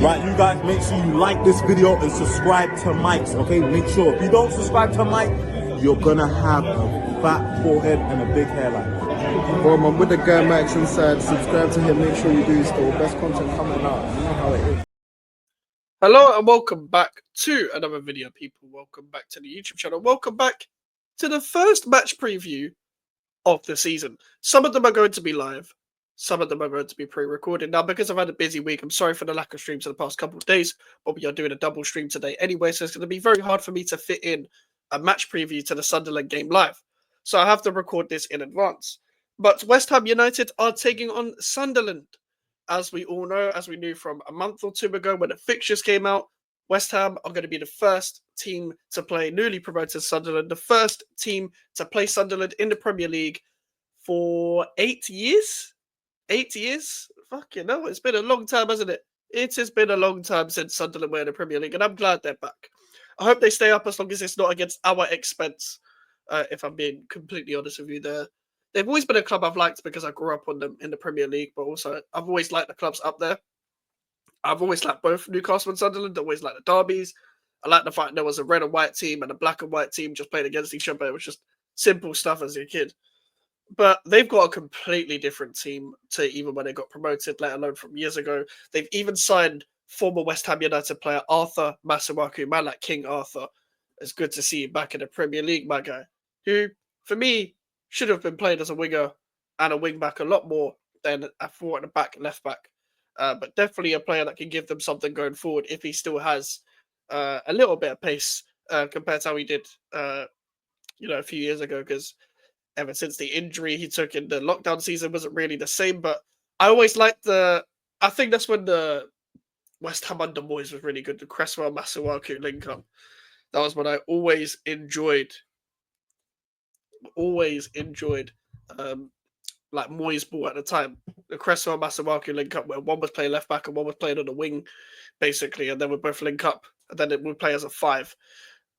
Right, you guys, make sure you like this video and subscribe to Mike's, okay? Make sure if you don't subscribe to Mike, you're gonna have a fat forehead and a big hairline. Well, I'm with the guy Max inside. Subscribe to him, make sure you do. Still best content coming out. You know how it is. Hello and welcome back to another video, people. Welcome back to the YouTube channel. Welcome back to the first match preview of the season. Some of them are going to be live. Some of them are going to be pre-recorded. Now, because I've had a busy week, I'm sorry for the lack of streams in the past couple of days, but we are doing a double stream today anyway, so it's going to be very hard for me to fit in a match preview to the Sunderland game live. So I have to record this in advance. But West Ham United are taking on Sunderland. As we all know, as we knew from a month or two ago when the fixtures came out, West Ham are going to be the first team to play newly promoted Sunderland, the first team to play Sunderland in the Premier League for 8 years. 8 years? Fucking hell, it's been a long time, hasn't it? It has been a long time since Sunderland were in the Premier League, and I'm glad they're back. I hope they stay up as long as it's not against our expense, if I'm being completely honest with you there. They've always been a club I've liked because I grew up on them in the Premier League, but also I've always liked the clubs up there. I've always liked both Newcastle and Sunderland. I always liked the derbies. I like the fact there was a red and white team and a black and white team just playing against each other. It was just simple stuff as a kid. But they've got a completely different team to even when they got promoted, let alone from years ago. They've even signed former West Ham United player Arthur Masuaku, man like King Arthur. It's good to see you back in the Premier League, my guy, who, for me, should have been played as a winger and a wing back a lot more than a forward and a back, left back. But definitely a player that can give them something going forward if he still has a little bit of pace compared to how he did, a few years ago. Because ever since the injury he took in the lockdown season wasn't really the same. But I always liked I think that's when the West Ham under Moyes was really good. The Cresswell Masuaku link up. That was what I always enjoyed. Like Moyes ball at the time. The Cresswell Masuaku link up where one was playing left back and one was playing on the wing, basically, and then we both link up and then it would play as a five.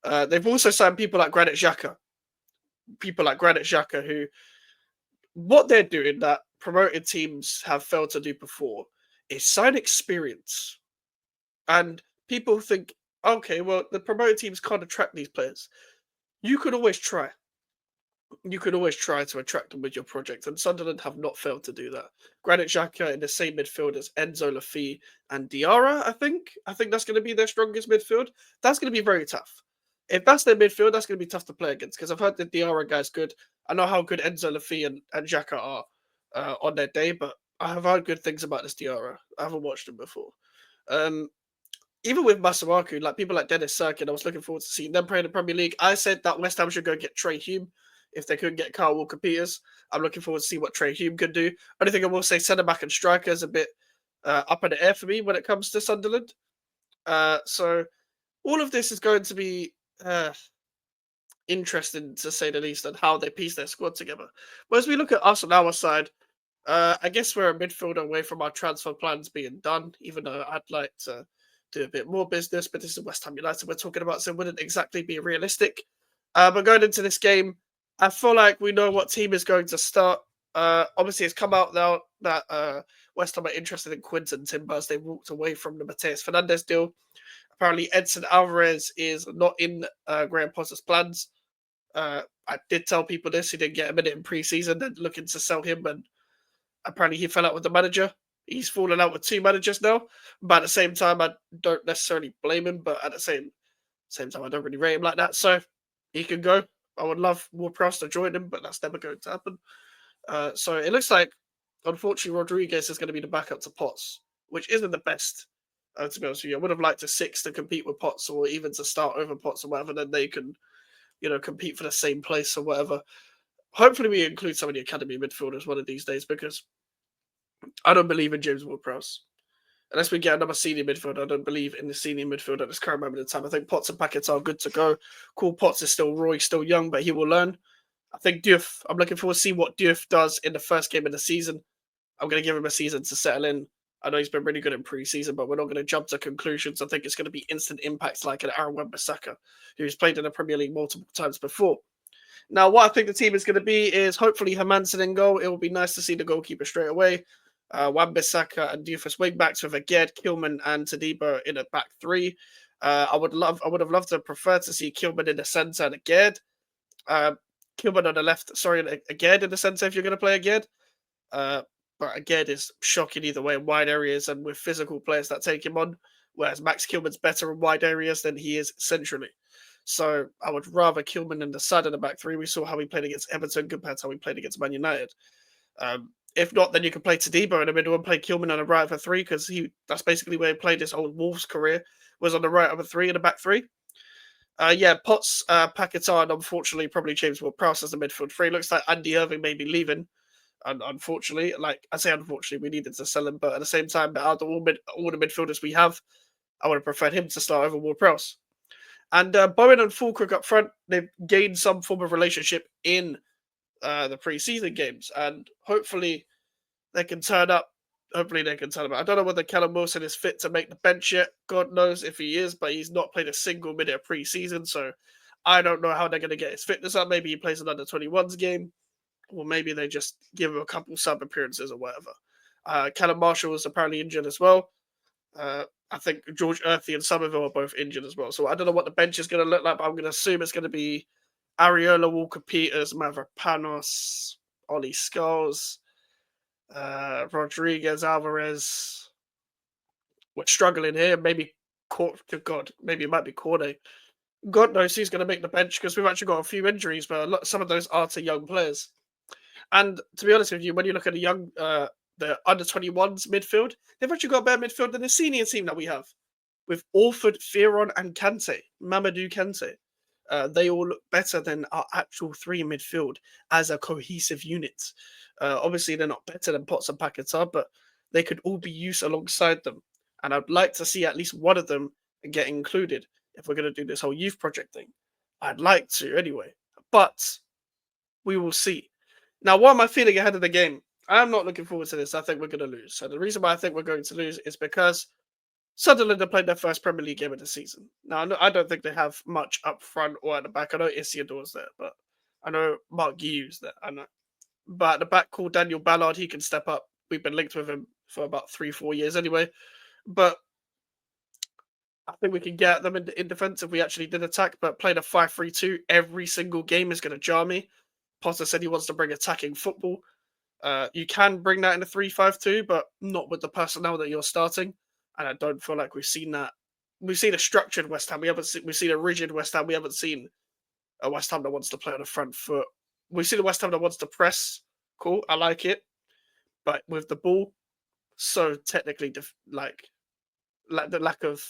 They've also signed people like Granit Xhaka. Who what they're doing that promoted teams have failed to do before is sign experience. And people think, okay, well, the promoted teams can't attract these players. You could always try. You could always try to attract them with your project, and Sunderland have not failed to do that. Granit Xhaka in the same midfield as Enzo Lafay and Diarra, I think. I think that's going to be their strongest midfield. That's going to be very tough. If that's their midfield, that's going to be tough to play against, because I've heard the Diarra guy's good. I know how good Enzo Lafay and Xhaka are on their day, but I have heard good things about this Diarra. I haven't watched him before. Even with Masuaku, like people like Dennis Serkin, I was looking forward to seeing them play in the Premier League. I said that West Ham should go get Trey Hume if they couldn't get Kyle Walker-Peters. I'm looking forward to see what Trey Hume could do. Only thing I will say, centre-back and striker is a bit up in the air for me when it comes to Sunderland. So all of this is going to be interesting, to say the least, on how they piece their squad together. But as we look at us on our side, I guess we're a midfielder away from our transfer plans being done, even though I'd like to do a bit more business. But this is West Ham United we're talking about, so it wouldn't exactly be realistic. But going into this game, I feel like we know what team is going to start. Obviously, it's come out now that West Ham are interested in Quinton Timbers. They walked away from the Mateus Fernandez deal. Apparently, Edson Alvarez is not in Graham Potter's plans. I did tell people this. He didn't get a minute in pre-season. They're looking to sell him, and apparently he fell out with the manager. He's fallen out with two managers now. But at the same time, I don't necessarily blame him. But at the same time, I don't really rate him like that. So he can go. I would love Ward-Prowse to join him, but that's never going to happen. So it looks like, unfortunately, Rodriguez is going to be the backup to Potts, which isn't the best, to be honest with you. I would have liked a six to compete with Potts, or even to start over Potts or whatever, then they can, compete for the same place or whatever. Hopefully we include some of the academy midfielders one of these days, because I don't believe in James Ward-Prowse. Unless we get another senior midfielder, I don't believe in the senior midfield at this current moment in time. I think Potts and Paquetá are good to go. Cool, Potts is still raw, he's still young, but he will learn. I think Diouf, I'm looking forward to see what Diouf does in the first game of the season. I'm going to give him a season to settle in. I know he's been really good in pre-season, but we're not going to jump to conclusions. I think it's going to be instant impacts like an Aaron Wan-Bissaka, who's played in the Premier League multiple times before. Now, what I think the team is going to be is hopefully Hermansen in goal. It will be nice to see the goalkeeper straight away. Wan-Bissaka and Doofus wing backs with Aged, Kilman, and Tadibo in a back three. I would have loved to prefer to see Kilman in the centre and Aged. Kilman on the left, sorry, and Aged in the centre if you're going to play Aged. But again, is shocking either way in wide areas and with physical players that take him on. Whereas Max Kilman's better in wide areas than he is centrally. So I would rather Kilman in the side of the back three. We saw how he played against Everton compared to how he played against Man United. If not, then you can play Tadibo in the middle and play Kilman on the right for three because that's basically where he played his whole Wolves career, was on the right of a three in the back three. Potts, Paquetá, and unfortunately probably James Ward-Prowse as the midfield three. Looks like Andy Irving may be leaving. And unfortunately, like I say, unfortunately, we needed to sell him, but at the same time, out of all the midfielders we have, I would have preferred him to start over Ward-Prowse. And Bowen and Fulkrug up front, they've gained some form of relationship in the pre-season games, and hopefully they can turn up. Hopefully they can turn up. I don't know whether Callum Wilson is fit to make the bench yet. God knows if he is, but he's not played a single minute of pre-season, so I don't know how they're going to get his fitness up. Maybe he plays an under-21s game. Or maybe they just give him a couple sub appearances or whatever. Callum Marshall is apparently injured as well. I think George Earthy and Somerville are both injured as well. So I don't know what the bench is going to look like, but I'm going to assume it's going to be Ariola, Walker-Peters, Mavropanos, Ollie Scholes, Rodriguez, Alvarez. We're struggling here. Maybe, maybe it might be Corday. God knows who's going to make the bench because we've actually got a few injuries, but some of those are to young players. And to be honest with you, when you look at the under-21s midfield, they've actually got a better midfield than the senior team that we have. With Orford, Fearon, and Kante, Mamadou Kante. They all look better than our actual three midfield as a cohesive unit. Obviously, they're not better than Potts and Paquetá, but they could all be used alongside them. And I'd like to see at least one of them get included if we're going to do this whole youth project thing. I'd like to anyway. But we will see. Now, what am I feeling ahead of the game? I'm not looking forward to this. I think we're going to lose. So the reason why I think we're going to lose is because Sunderland have played their first Premier League game of the season. Now, I don't think they have much up front or at the back. I know Isidore's there, but I know Mark Guiu's there. I know. But at the back, called Daniel Ballard, he can step up. We've been linked with him for about 3-4 years anyway. But I think we can get them in defence if we actually did attack. But playing a 5-3-2 every single game is going to jar me. Potter said he wants to bring attacking football. You can bring that in a 3-5-2, but not with the personnel that you're starting. And I don't feel like we've seen that. We've seen a structured West Ham. We've seen a rigid West Ham. We haven't seen a West Ham that wants to play on the front foot. We've seen a West Ham that wants to press. Cool, I like it. But with the ball, so technically, like the lack of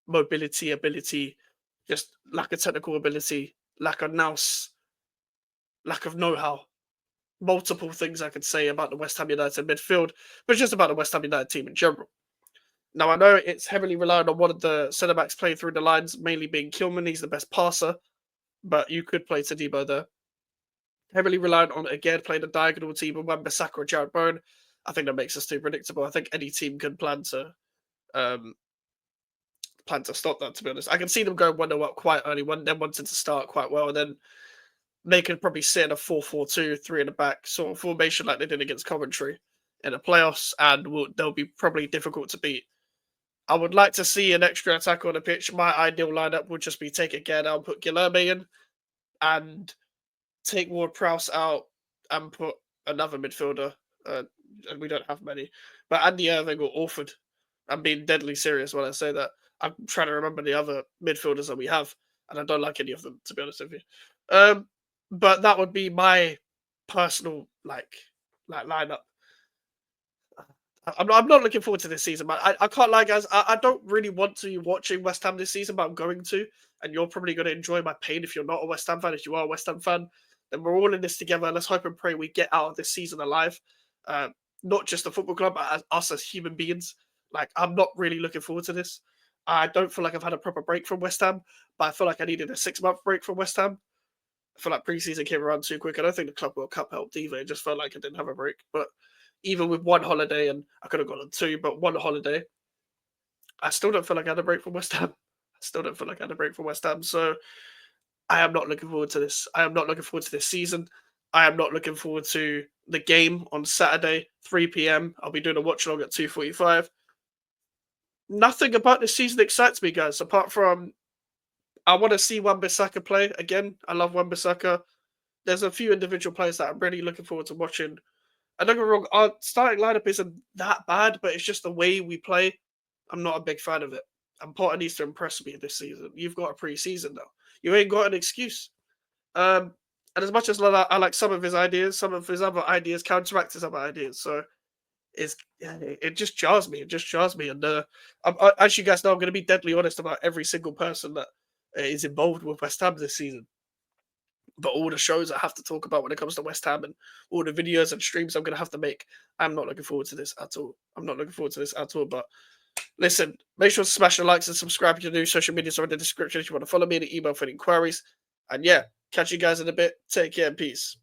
mobility, ability, just lack of technical ability, lack of nous, lack of know-how. Multiple things I could say about the West Ham United midfield, but just about the West Ham United team in general. Now, I know it's heavily reliant on one of the centre-backs playing through the lines, mainly being Kilman. He's the best passer, but you could play Tadibo there. Heavily reliant on, again, playing a diagonal team with Wan-Bissaka or Jared Bowen. I think that makes us too predictable. I think any team can plan to stop that, to be honest. I can see them going 1-0 up quite early, then wanting to start quite well, and then they could probably sit in a 4-4-2, 3 in the back sort of formation like they did against Coventry in the playoffs, and they'll be probably difficult to beat. I would like to see an extra attacker on the pitch. My ideal lineup would just be take again out, put Guilherme in, and take Ward-Prowse out and put another midfielder. And we don't have many. But Andy Irving or Orford. I'm being deadly serious when I say that. I'm trying to remember the other midfielders that we have, and I don't like any of them, to be honest with you. But that would be my personal like lineup. I'm not looking forward to this season, man. I can't lie, guys. I don't really want to be watching West Ham this season, but I'm going to. And you're probably going to enjoy my pain if you're not a West Ham fan. If you are a West Ham fan, then we're all in this together. Let's hope and pray we get out of this season alive. Not just the football club, but us as human beings. Like, I'm not really looking forward to this. I don't feel like I've had a proper break from West Ham, but I feel like I needed a 6-month break from West Ham. I feel like pre-season came around too quick. I don't think the Club World Cup helped either. It just felt like I didn't have a break. But even with one holiday, and I could have gone on 2, but one holiday, I still don't feel like I had a break from West Ham. So I am not looking forward to this. I am not looking forward to this season. I am not looking forward to the game on Saturday, 3 p.m. I'll be doing a watch along at 2:45. Nothing about this season excites me, guys, apart from I want to see Wan-Bissaka play again. I love Wan-Bissaka. There's a few individual players that I'm really looking forward to watching. And don't get me wrong, our starting lineup isn't that bad, but it's just the way we play. I'm not a big fan of it. And Potter needs to impress me this season. You've got a pre-season now. You ain't got an excuse. And as much as I like some of his ideas, some of his other ideas counteract his other ideas. So it just jars me. It just jars me. And as you guys know, I'm going to be deadly honest about every single person that is involved with West Ham this season. But all the shows I have to talk about when it comes to West Ham and all the videos and streams I'm going to have to make, I'm not looking forward to this at all. I'm not looking forward to this at all. But listen, make sure to smash the likes and subscribe to the new social medias are in the description if you want to follow me and email for any inquiries. And yeah, catch you guys in a bit. Take care and peace.